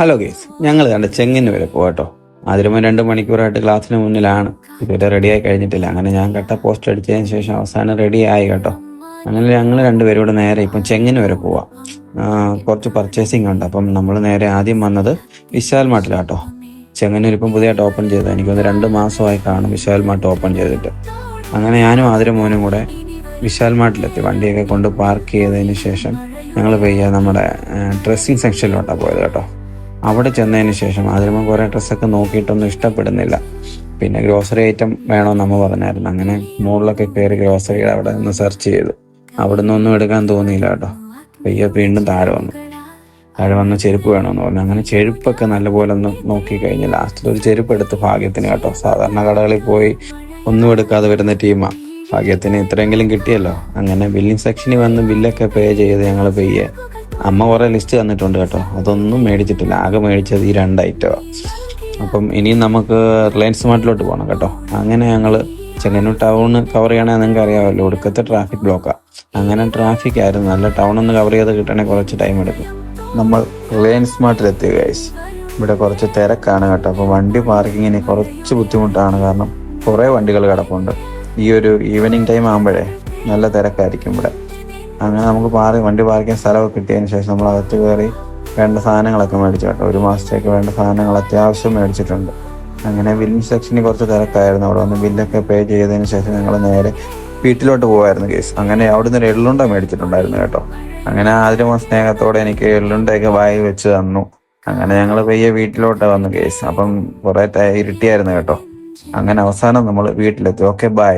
Hello guys, ഞങ്ങൾ കണ്ട ചെങ്ങിന് വരെ പോകട്ടോ. അതിരുമ്പോൾ 2 മണിക്കൂറായിട്ട് ക്ലാസ്സിന് മുന്നിലാണ്. ഇതുവരെ റെഡിയായി കഴിഞ്ഞിട്ടില്ല. അങ്ങനെ ഞാൻ കട്ട പോസ്റ്റ് അടിച്ചതിന് ശേഷം അവസാനം റെഡി ആയി കേട്ടോ. അങ്ങനെ ഞങ്ങൾ രണ്ടുപേരും കൂടെ നേരെ ഇപ്പം ചെങ്ങിന് വരെ പോവാം. കുറച്ച് പർച്ചേസിങ് ഉണ്ട്. അപ്പം നമ്മൾ നേരെ ആദ്യം വന്നത് വിശാൽ മാർട്ടിലാട്ടോ. ചെങ്ങന്നൂർ ഇപ്പം പുതിയതായിട്ട് ഓപ്പൺ ചെയ്തത്. എനിക്കൊന്ന് 2 മാസമായി കാണും വിശാൽ മാർട്ട് ഓപ്പൺ ചെയ്തിട്ട്. അങ്ങനെ ഞാനും ആതിരും മോനും കൂടെ വിശാൽ മാർട്ടിലെത്തി. വണ്ടിയൊക്കെ കൊണ്ട് പാർക്ക് ചെയ്തതിന് ശേഷം ഞങ്ങൾ പയ്യെ നമ്മുടെ ഡ്രസ്സിങ് സെക്ഷനിലോട്ടാണ് പോയത് കേട്ടോ. അവിടെ ചെന്നതിന് ശേഷം അതിലുമ്പോൾ കുറേ ഡ്രസ്സൊക്കെ നോക്കിയിട്ടൊന്നും ഇഷ്ടപ്പെടുന്നില്ല. പിന്നെ ഗ്രോസറി ഐറ്റം വേണമെന്ന് അമ്മ പറഞ്ഞായിരുന്നു. അങ്ങനെ മുകളിലൊക്കെ കയറി ഗ്രോസറിയുടെ അവിടെ നിന്ന് സെർച്ച് ചെയ്തു. അവിടെ നിന്നൊന്നും എടുക്കാൻ തോന്നിയില്ല കേട്ടോ. പയ്യെ വീണ്ടും താഴെ വന്ന് ചെരുപ്പ് വേണമെന്ന് പറഞ്ഞു. അങ്ങനെ ചെരുപ്പൊക്കെ നല്ലപോലെ ഒന്ന് നോക്കി കഴിഞ്ഞ് ലാസ്റ്റിൽ ഒരു ചെരുപ്പ് എടുത്ത് ഭാഗ്യത്തിന് കേട്ടോ. സാധാരണ കടകളിൽ പോയി ഒന്നും എടുക്കാതെ വരുന്ന ടീമാണ്. ഭാഗ്യത്തിന് ഇത്രയെങ്കിലും കിട്ടിയല്ലോ. അങ്ങനെ ബില്ലിംഗ് സെക്ഷനിൽ വന്ന് ബില്ലൊക്കെ പേ ചെയ്ത് ഞങ്ങൾ പയ്യെ അമ്മ കുറേ ലിസ്റ്റ് തന്നിട്ടുണ്ട് കേട്ടോ. അതൊന്നും മേടിച്ചിട്ടില്ല. ആകെ മേടിച്ചത് ഈ 2 ഐറ്റമാണ്. അപ്പം ഇനിയും നമുക്ക് റിലയൻസ് മാർട്ടിലോട്ട് പോകണം കേട്ടോ. അങ്ങനെ ഞങ്ങൾ ചെങ്ങന്നൂർ ടൗൺ കവർ ചെയ്യണമെങ്കിൽ നിങ്ങൾക്ക് അറിയാമല്ലോ, ഒടുക്കത്തെ ട്രാഫിക് ബ്ലോക്കാണ്. അങ്ങനെ ട്രാഫിക് ആയിരുന്നു. നല്ല ടൗണൊന്ന് കവർ ചെയ്ത് കിട്ടണമെങ്കിൽ കുറച്ച് ടൈം എടുക്കും. നമ്മൾ റിലയൻസ് മാർട്ടിലെത്തി ഗൈസ്. ഇവിടെ കുറച്ച് തിരക്കാണ് കേട്ടോ. അപ്പോൾ വണ്ടി പാർക്കിങ്ങിന് കുറച്ച് ബുദ്ധിമുട്ടാണ്. കാരണം കുറേ വണ്ടികൾ കിടപ്പുണ്ട്. ഈ ഒരു ഈവനിങ് ടൈം ആകുമ്പോഴേ നല്ല തിരക്കായിരിക്കും ഇവിടെ. അങ്ങനെ നമുക്ക് വണ്ടി പാർക്ക് ചെയ്യാൻ സ്ഥലമൊക്കെ കിട്ടിയതിന് ശേഷം നമ്മൾ അകത്ത് കയറി വേണ്ട സാധനങ്ങളൊക്കെ മേടിച്ചു കേട്ടോ. 1 മാസത്തേക്ക് വേണ്ട സാധനങ്ങൾ അത്യാവശ്യം മേടിച്ചിട്ടുണ്ട്. അങ്ങനെ ബില്ലിംഗ് സെക്ഷനിൽ കുറച്ച് തിരക്കായിരുന്നു. അവിടെ വന്ന് ബില്ലൊക്കെ പേ ചെയ്തതിന് ശേഷം ഞങ്ങൾ നേരെ വീട്ടിലോട്ട് പോകുമായിരുന്നു കേസ്. അങ്ങനെ അവിടുന്ന് ഒരു എള്ളുണ്ട മേടിച്ചിട്ടുണ്ടായിരുന്നു കേട്ടോ. അങ്ങനെ ആദ്യം സ്നേഹത്തോടെ എനിക്ക് എള്ളുണ്ടയൊക്കെ വായി വെച്ച് തന്നു. അങ്ങനെ ഞങ്ങൾ പയ്യെ വീട്ടിലോട്ട് വന്നു കേസ്. അപ്പം കുറേ ഇരുട്ടിയായിരുന്നു കേട്ടോ. അങ്ങനെ അവസാനം നമ്മൾ വീട്ടിലെത്തി. Okay, by.